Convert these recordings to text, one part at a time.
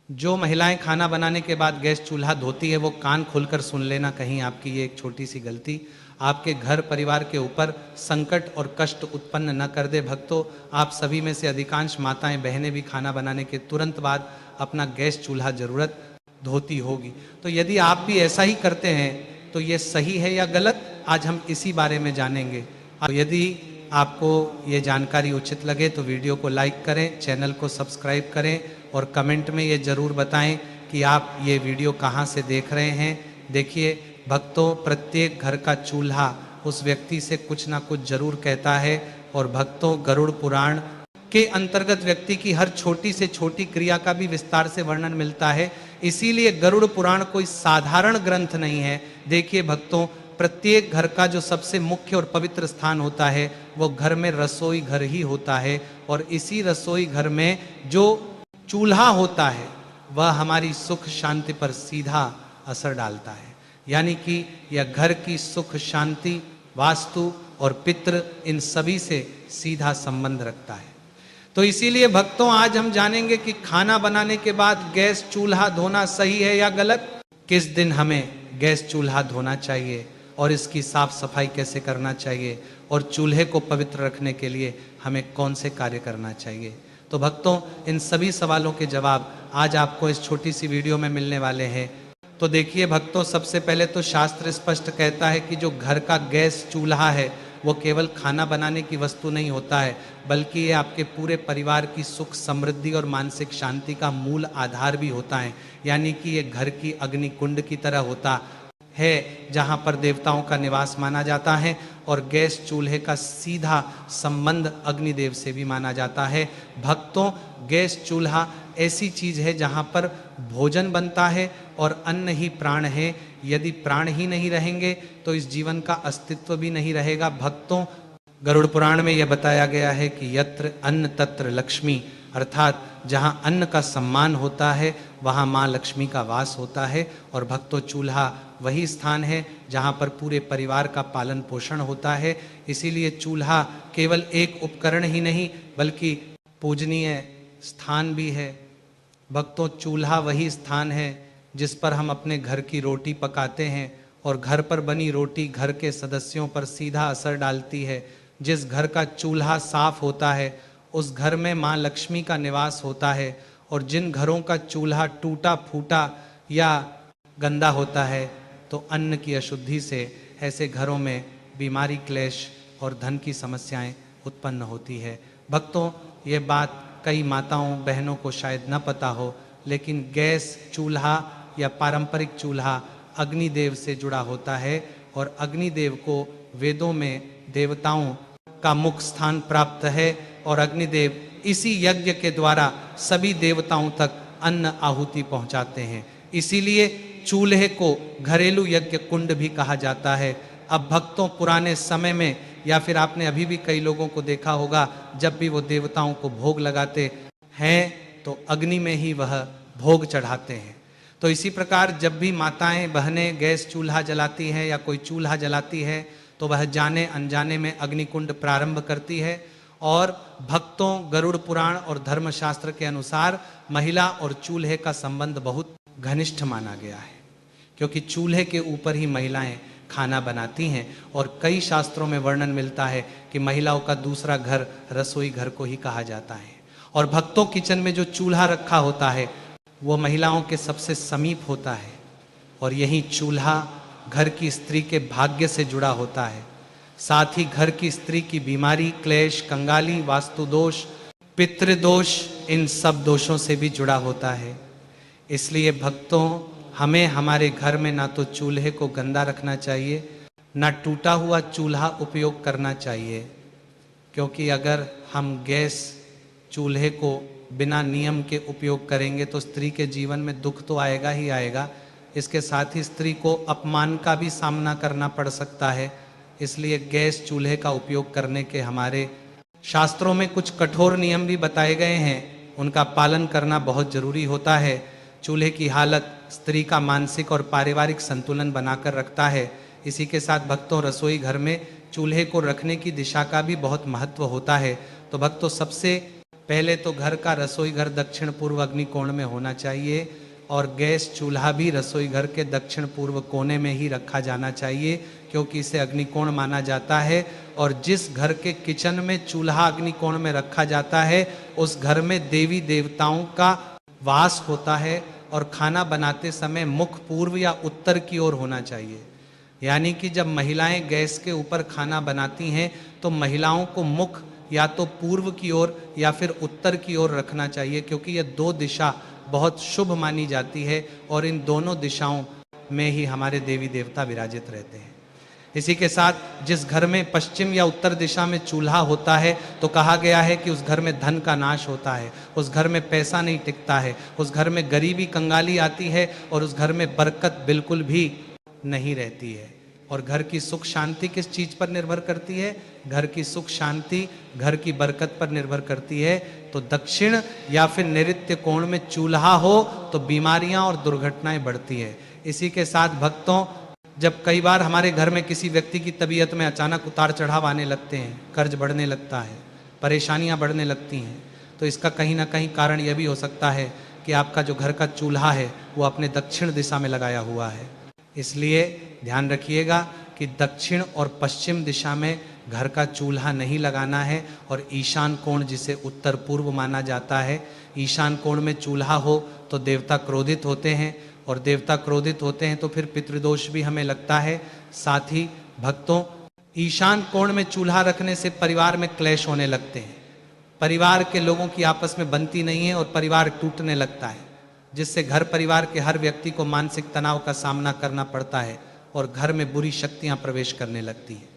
जो महिलाएं खाना बनाने के बाद गैस चूल्हा धोती है वो कान खोलकर सुन लेना, कहीं आपकी ये एक छोटी सी गलती आपके घर परिवार के ऊपर संकट और कष्ट उत्पन्न न कर दे। भक्तों, आप सभी में से अधिकांश माताएं बहनें भी खाना बनाने के तुरंत बाद अपना गैस चूल्हा जरूरत धोती होगी। तो यदि आप भी ऐसा ही करते हैं तो ये सही है या गलत, आज हम इसी बारे में जानेंगे। यदि आपको ये जानकारी उचित लगे तो वीडियो को लाइक करें, चैनल को सब्सक्राइब करें और कमेंट में ये ज़रूर बताएं कि आप ये वीडियो कहाँ से देख रहे हैं। देखिए भक्तों, प्रत्येक घर का चूल्हा उस व्यक्ति से कुछ ना कुछ जरूर कहता है। और भक्तों, गरुड़ पुराण के अंतर्गत व्यक्ति की हर छोटी से छोटी क्रिया का भी विस्तार से वर्णन मिलता है। इसीलिए गरुड़ पुराण कोई साधारण ग्रंथ नहीं है। देखिए भक्तों, प्रत्येक घर का जो सबसे मुख्य और पवित्र स्थान होता है वो घर में रसोई घर ही होता है। और इसी रसोई घर में जो चूल्हा होता है वह हमारी सुख शांति पर सीधा असर डालता है। यानी कि यह घर की सुख शांति, वास्तु और पितृ, इन सभी से सीधा संबंध रखता है। तो इसीलिए भक्तों, आज हम जानेंगे कि खाना बनाने के बाद गैस चूल्हा धोना सही है या गलत, किस दिन हमें गैस चूल्हा धोना चाहिए और इसकी साफ सफाई कैसे करना चाहिए, और चूल्हे को पवित्र रखने के लिए हमें कौन से कार्य करना चाहिए। तो भक्तों, इन सभी सवालों के जवाब आज आपको इस छोटी सी वीडियो में मिलने वाले हैं। तो देखिए भक्तों, सबसे पहले तो शास्त्र स्पष्ट कहता है कि जो घर का गैस चूल्हा है वो केवल खाना बनाने की वस्तु नहीं होता है, बल्कि ये आपके पूरे परिवार की सुख समृद्धि और मानसिक शांति का मूल आधार भी होता है। यानी कि ये घर की अग्नि कुंड की तरह होता है जहाँ पर देवताओं का निवास माना जाता है। और गैस चूल्हे का सीधा संबंध अग्निदेव से भी माना जाता है। भक्तों, गैस चूल्हा ऐसी चीज है जहाँ पर भोजन बनता है और अन्न ही प्राण है। यदि प्राण ही नहीं रहेंगे तो इस जीवन का अस्तित्व भी नहीं रहेगा। भक्तों, गरुड़ पुराण में यह बताया गया है कि यत्र अन्न तत्र लक्ष्मी, अर्थात जहाँ अन्न का सम्मान होता है वहाँ माँ लक्ष्मी का वास होता है। और भक्तों, चूल्हा वही स्थान है जहाँ पर पूरे परिवार का पालन पोषण होता है। इसीलिए चूल्हा केवल एक उपकरण ही नहीं बल्कि पूजनीय स्थान भी है। भक्तों, चूल्हा वही स्थान है जिस पर हम अपने घर की रोटी पकाते हैं और घर पर बनी रोटी घर के सदस्यों पर सीधा असर डालती है। जिस घर का चूल्हा साफ होता है उस घर में माँ लक्ष्मी का निवास होता है। और जिन घरों का चूल्हा टूटा फूटा या गंदा होता है तो अन्न की अशुद्धि से ऐसे घरों में बीमारी, क्लेश और धन की समस्याएं उत्पन्न होती है। भक्तों, ये बात कई माताओं बहनों को शायद न पता हो, लेकिन गैस चूल्हा या पारंपरिक चूल्हा अग्निदेव से जुड़ा होता है। और अग्निदेव को वेदों में देवताओं का मुख्य स्थान प्राप्त है। और अग्निदेव इसी यज्ञ के द्वारा सभी देवताओं तक अन्न आहुति पहुंचाते हैं। इसीलिए चूल्हे को घरेलू यज्ञ कुंड भी कहा जाता है। अब भक्तों, पुराने समय में या फिर आपने अभी भी कई लोगों को देखा होगा, जब भी वो देवताओं को भोग लगाते हैं तो अग्नि में ही वह भोग चढ़ाते हैं। तो इसी प्रकार जब भी माताएं बहनें गैस चूल्हा जलाती हैं या कोई चूल्हा जलाती है तो वह जाने अनजाने में अग्निकुंड प्रारंभ करती है। और भक्तों, गरुड़ पुराण और धर्मशास्त्र के अनुसार महिला और चूल्हे का संबंध बहुत घनिष्ठ माना गया है, क्योंकि चूल्हे के ऊपर ही महिलाएं खाना बनाती हैं। और कई शास्त्रों में वर्णन मिलता है कि महिलाओं का दूसरा घर रसोई घर को ही कहा जाता है। और भक्तों, किचन में जो चूल्हा रखा होता है वो महिलाओं के सबसे समीप होता है। और यही चूल्हा घर की स्त्री के भाग्य से जुड़ा होता है। साथ ही घर की स्त्री की बीमारी, क्लेश, कंगाली, वास्तु दोष, पितृदोष, इन सब दोषों से भी जुड़ा होता है। इसलिए भक्तों, हमें हमारे घर में ना तो चूल्हे को गंदा रखना चाहिए, ना टूटा हुआ चूल्हा उपयोग करना चाहिए। क्योंकि अगर हम गैस चूल्हे को बिना नियम के उपयोग करेंगे तो स्त्री के जीवन में दुख तो आएगा ही आएगा, इसके साथ ही स्त्री को अपमान का भी सामना करना पड़ सकता है। इसलिए गैस चूल्हे का उपयोग करने के हमारे शास्त्रों में कुछ कठोर नियम भी बताए गए हैं, उनका पालन करना बहुत जरूरी होता है। चूल्हे की हालत स्त्री का मानसिक और पारिवारिक संतुलन बनाकर रखता है। इसी के साथ भक्तों, रसोई घर में चूल्हे को रखने की दिशा का भी बहुत महत्व होता है। तो भक्तों, सबसे पहले तो घर का रसोई घर दक्षिण पूर्व अग्निकोण में होना चाहिए और गैस चूल्हा भी रसोई घर के दक्षिण पूर्व कोने में ही रखा जाना चाहिए, क्योंकि इसे अग्निकोण माना जाता है। और जिस घर के किचन में चूल्हा अग्निकोण में रखा जाता है उस घर में देवी देवताओं का वास होता है और खाना बनाते समय मुख पूर्व या उत्तर की ओर होना चाहिए। यानी कि जब महिलाएं गैस के ऊपर खाना बनाती हैं तो महिलाओं को मुख या तो पूर्व की ओर या फिर उत्तर की ओर रखना चाहिए, क्योंकि ये दो दिशा बहुत शुभ मानी जाती है और इन दोनों दिशाओं में ही हमारे देवी देवता विराजित रहते हैं। इसी के साथ जिस घर में पश्चिम या उत्तर दिशा में चूल्हा होता है तो कहा गया है कि उस घर में धन का नाश होता है, उस घर में पैसा नहीं टिकता है, उस घर में गरीबी कंगाली आती है और उस घर में बरकत बिल्कुल भी नहीं रहती है। और घर की सुख शांति किस चीज पर निर्भर करती है? घर की सुख शांति घर की बरकत पर निर्भर करती है। तो दक्षिण या फिर नैऋत्य कोण में चूल्हा हो तो बीमारियां और दुर्घटनाएं बढ़ती है। इसी के साथ भक्तों, जब कई बार हमारे घर में किसी व्यक्ति की तबीयत में अचानक उतार चढ़ाव आने लगते हैं, कर्ज बढ़ने लगता है, परेशानियां बढ़ने लगती हैं, तो इसका कहीं ना कहीं कारण यह भी हो सकता है कि आपका जो घर का चूल्हा है वो अपने दक्षिण दिशा में लगाया हुआ है। इसलिए ध्यान रखिएगा कि दक्षिण और पश्चिम दिशा में घर का चूल्हा नहीं लगाना है। और ईशान कोण, जिसे उत्तर पूर्व माना जाता है, ईशान कोण में चूल्हा हो तो देवता क्रोधित होते हैं और देवता क्रोधित होते हैं तो फिर पितृदोष भी हमें लगता है। साथ ही भक्तों, ईशान कोण में चूल्हा रखने से परिवार में क्लेश होने लगते हैं, परिवार के लोगों की आपस में बनती नहीं है और परिवार टूटने लगता है, जिससे घर परिवार के हर व्यक्ति को मानसिक तनाव का सामना करना पड़ता है और घर में बुरी शक्तियां प्रवेश करने लगती हैं।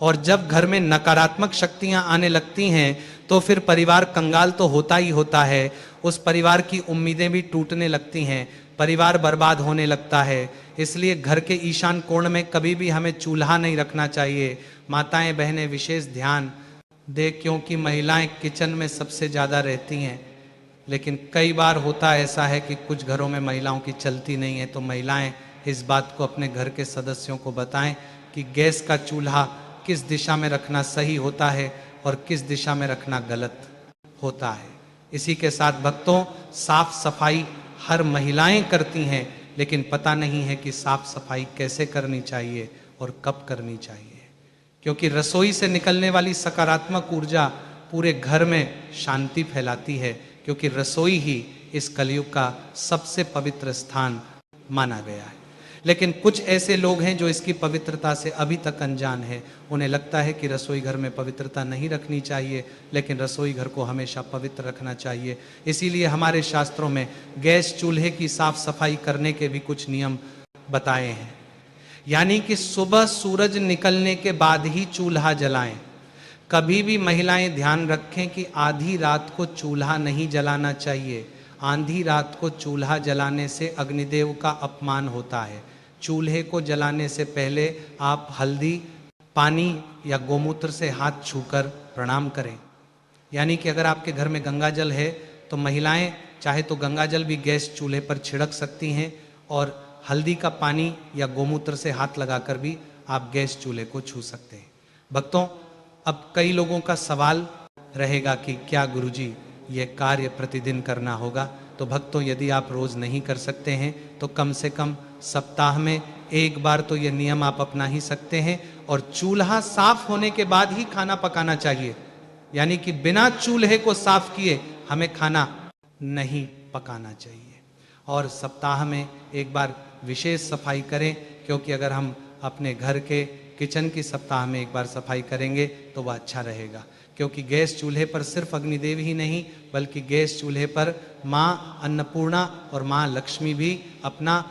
और जब घर में नकारात्मक शक्तियां आने लगती हैं तो फिर परिवार कंगाल तो होता ही होता है, उस परिवार की उम्मीदें भी टूटने लगती हैं, परिवार बर्बाद होने लगता है। इसलिए घर के ईशान कोण में कभी भी हमें चूल्हा नहीं रखना चाहिए। माताएं बहनें विशेष ध्यान दे, क्योंकि महिलाएं किचन में सबसे ज़्यादा रहती हैं। लेकिन कई बार होता ऐसा है कि कुछ घरों में महिलाओं की चलती नहीं है, तो महिलाएं इस बात को अपने घर के सदस्यों को बताएं कि गैस का चूल्हा किस दिशा में रखना सही होता है और किस दिशा में रखना गलत होता है। इसी के साथ भक्तों, साफ सफाई हर महिलाएं करती हैं, लेकिन पता नहीं है कि साफ सफाई कैसे करनी चाहिए और कब करनी चाहिए, क्योंकि रसोई से निकलने वाली सकारात्मक ऊर्जा पूरे घर में शांति फैलाती है, क्योंकि रसोई ही इस कलयुग का सबसे पवित्र स्थान माना गया है। लेकिन कुछ ऐसे लोग हैं जो इसकी पवित्रता से अभी तक अनजान है। उन्हें लगता है कि रसोई घर में पवित्रता नहीं रखनी चाहिए, लेकिन रसोई घर को हमेशा पवित्र रखना चाहिए। इसीलिए हमारे शास्त्रों में गैस चूल्हे की साफ सफाई करने के भी कुछ नियम बताए हैं। यानी कि सुबह सूरज निकलने के बाद ही चूल्हा जलाएं। कभी भी महिलाएं ध्यान रखें कि आधी रात को चूल्हा नहीं जलाना चाहिए। आधी रात को चूल्हा जलाने से अग्निदेव का अपमान होता है। चूल्हे को जलाने से पहले आप हल्दी, पानी या गोमूत्र से हाथ छूकर प्रणाम करें। यानी कि अगर आपके घर में गंगा जल है तो महिलाएं चाहे तो गंगा जल भी गैस चूल्हे पर छिड़क सकती हैं और हल्दी का पानी या गोमूत्र से हाथ लगाकर भी आप गैस चूल्हे को छू सकते हैं। भक्तों, अब कई लोगों का सवाल रहेगा कि क्या गुरुजी ये कार्य प्रतिदिन करना होगा? तो भक्तों, यदि आप रोज नहीं कर सकते हैं तो कम से कम सप्ताह में एक बार तो ये नियम आप अपना ही सकते हैं। और चूल्हा साफ होने के बाद ही खाना पकाना चाहिए, यानी कि बिना चूल्हे को साफ किए हमें खाना नहीं पकाना चाहिए। और सप्ताह में एक बार विशेष सफाई करें, क्योंकि अगर हम अपने घर के किचन की सप्ताह में एक बार सफाई करेंगे तो वह अच्छा रहेगा। क्योंकि गैस चूल्हे पर सिर्फ अग्निदेव ही नहीं, बल्कि गैस चूल्हे पर माँ अन्नपूर्णा और माँ लक्ष्मी भी अपना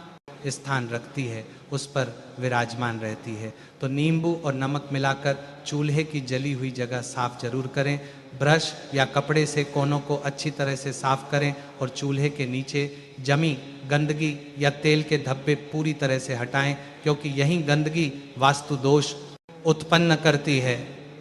स्थान रखती है, उस पर विराजमान रहती है। तो नींबू और नमक मिलाकर चूल्हे की जली हुई जगह साफ जरूर करें। ब्रश या कपड़े से कोनों को अच्छी तरह से साफ करें और चूल्हे के नीचे जमी गंदगी या तेल के धब्बे पूरी तरह से हटाएं, क्योंकि यही गंदगी वास्तु दोष उत्पन्न करती है।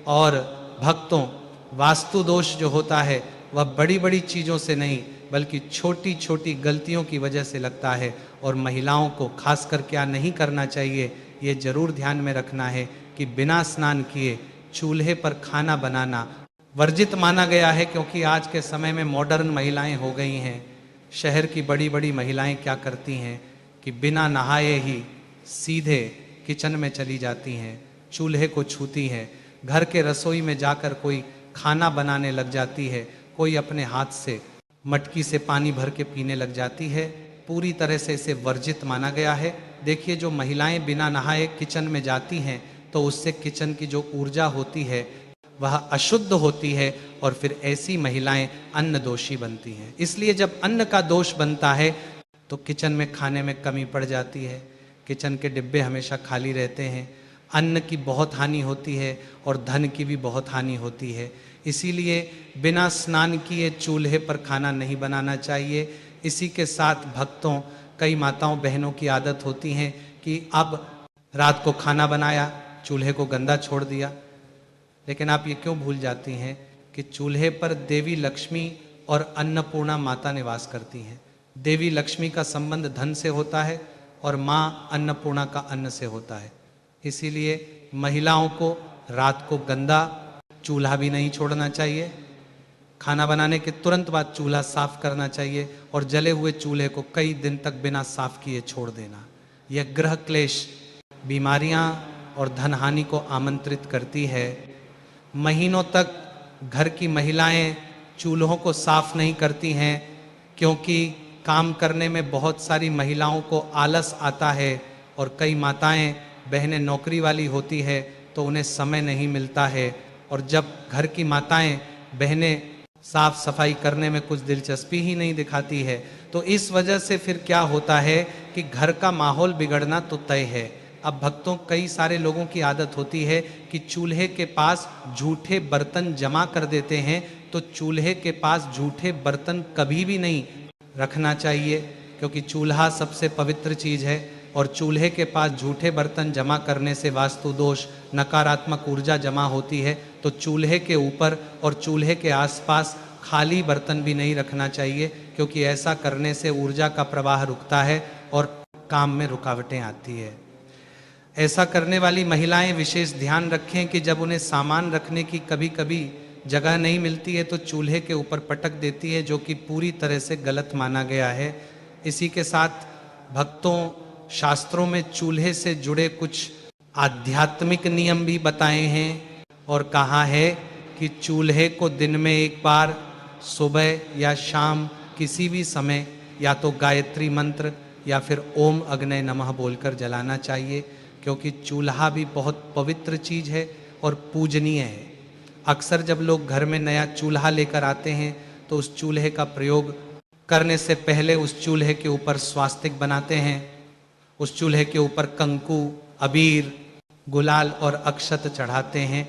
और भक्तों, वास्तु दोष जो होता है वह बड़ी बड़ी चीज़ों से नहीं बल्कि छोटी छोटी गलतियों की वजह से लगता है। और महिलाओं को खासकर क्या नहीं करना चाहिए, ये जरूर ध्यान में रखना है कि बिना स्नान किए चूल्हे पर खाना बनाना वर्जित माना गया है, क्योंकि आज के समय में मॉडर्न महिलाएं हो गई हैं। शहर की बड़ी बड़ी महिलाएं क्या करती हैं कि बिना नहाए ही सीधे किचन में चली जाती हैं, चूल्हे को छूती हैं, घर के रसोई में जाकर कोई खाना बनाने लग जाती है, कोई अपने हाथ से मटकी से पानी भर के पीने लग जाती है। पूरी तरह से इसे वर्जित माना गया है। देखिए, जो महिलाएं बिना नहाए किचन में जाती हैं तो उससे किचन की जो ऊर्जा होती है वह अशुद्ध होती है और फिर ऐसी महिलाएं अन्न दोषी बनती हैं। इसलिए जब अन्न का दोष बनता है तो किचन में खाने में कमी पड़ जाती है, किचन के डिब्बे हमेशा खाली रहते हैं, अन्न की बहुत हानि होती है और धन की भी बहुत हानि होती है। इसीलिए बिना स्नान किए चूल्हे पर खाना नहीं बनाना चाहिए। इसी के साथ भक्तों, कई माताओं बहनों की आदत होती है कि अब रात को खाना बनाया, चूल्हे को गंदा छोड़ दिया। लेकिन आप ये क्यों भूल जाती हैं कि चूल्हे पर देवी लक्ष्मी और अन्नपूर्णा माता निवास करती हैं। देवी लक्ष्मी का संबंध धन से होता है और माँ अन्नपूर्णा का अन्न से होता है। इसीलिए महिलाओं को रात को गंदा चूल्हा भी नहीं छोड़ना चाहिए। खाना बनाने के तुरंत बाद चूल्हा साफ करना चाहिए और जले हुए चूल्हे को कई दिन तक बिना साफ किए छोड़ देना। यह ग्रह क्लेश, बीमारियां और धन हानि को आमंत्रित करती है। महीनों तक घर की महिलाएं चूल्हों को साफ नहीं करती हैं, क्योंकि काम करने में बहुत सारी महिलाओं को आलस आता है और कई माताएं बहनें नौकरी वाली होती है तो उन्हें समय नहीं मिलता है। और जब घर की माताएं बहनें साफ सफाई करने में कुछ दिलचस्पी ही नहीं दिखाती है तो इस वजह से फिर क्या होता है कि घर का माहौल बिगड़ना तो तय है। अब भक्तों, कई सारे लोगों की आदत होती है कि चूल्हे के पास झूठे बर्तन जमा कर देते हैं, तो चूल्हे के पास झूठे बर्तन कभी भी नहीं रखना चाहिए, क्योंकि चूल्हा सबसे पवित्र चीज़ है और चूल्हे के पास झूठे बर्तन जमा करने से वास्तु दोष, नकारात्मक ऊर्जा जमा होती है। तो चूल्हे के ऊपर और चूल्हे के आसपास खाली बर्तन भी नहीं रखना चाहिए, क्योंकि ऐसा करने से ऊर्जा का प्रवाह रुकता है और काम में रुकावटें आती है। ऐसा करने वाली महिलाएं विशेष ध्यान रखें कि जब उन्हें सामान रखने की कभी कभी जगह नहीं मिलती है तो चूल्हे के ऊपर पटक देती है, जो कि पूरी तरह से गलत माना गया है। इसी के साथ भक्तों, शास्त्रों में चूल्हे से जुड़े कुछ आध्यात्मिक नियम भी बताए हैं और कहा है कि चूल्हे को दिन में एक बार सुबह या शाम किसी भी समय या तो गायत्री मंत्र या फिर ओम अग्नय नमः बोलकर जलाना चाहिए, क्योंकि चूल्हा भी बहुत पवित्र चीज़ है और पूजनीय है। अक्सर जब लोग घर में नया चूल्हा लेकर आते हैं तो उस चूल्हे का प्रयोग करने से पहले उस चूल्हे के ऊपर स्वास्तिक बनाते हैं, उस चूल्हे के ऊपर कंकु, अबीर, गुलाल और अक्षत चढ़ाते हैं।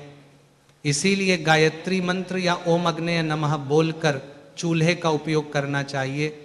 इसीलिए गायत्री मंत्र या ओम अग्नय नमः बोलकर चूल्हे का उपयोग करना चाहिए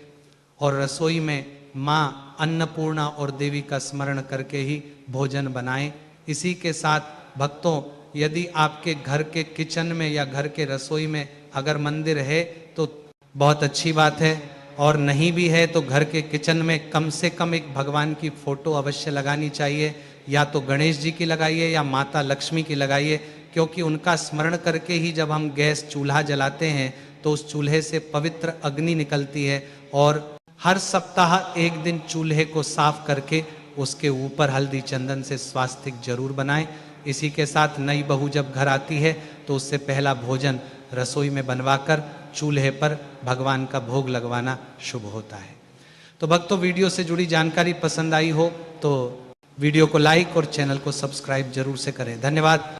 और रसोई में माँ अन्नपूर्णा और देवी का स्मरण करके ही भोजन बनाएं। इसी के साथ भक्तों, यदि आपके घर के किचन में या घर के रसोई में अगर मंदिर है तो बहुत अच्छी बात है, और नहीं भी है तो घर के किचन में कम से कम एक भगवान की फोटो अवश्य लगानी चाहिए। या तो गणेश जी की लगाइए या माता लक्ष्मी की लगाइए, क्योंकि उनका स्मरण करके ही जब हम गैस चूल्हा जलाते हैं तो उस चूल्हे से पवित्र अग्नि निकलती है। और हर सप्ताह एक दिन चूल्हे को साफ करके उसके ऊपर हल्दी चंदन से स्वास्तिक जरूर बनाएं। इसी के साथ नई बहू जब घर आती है तो उससे पहला भोजन रसोई में बनवाकर चूल्हे पर भगवान का भोग लगवाना शुभ होता है। तो भक्तों, वीडियो से जुड़ी जानकारी पसंद आई हो तो वीडियो को लाइक और चैनल को सब्सक्राइब जरूर से करें। धन्यवाद।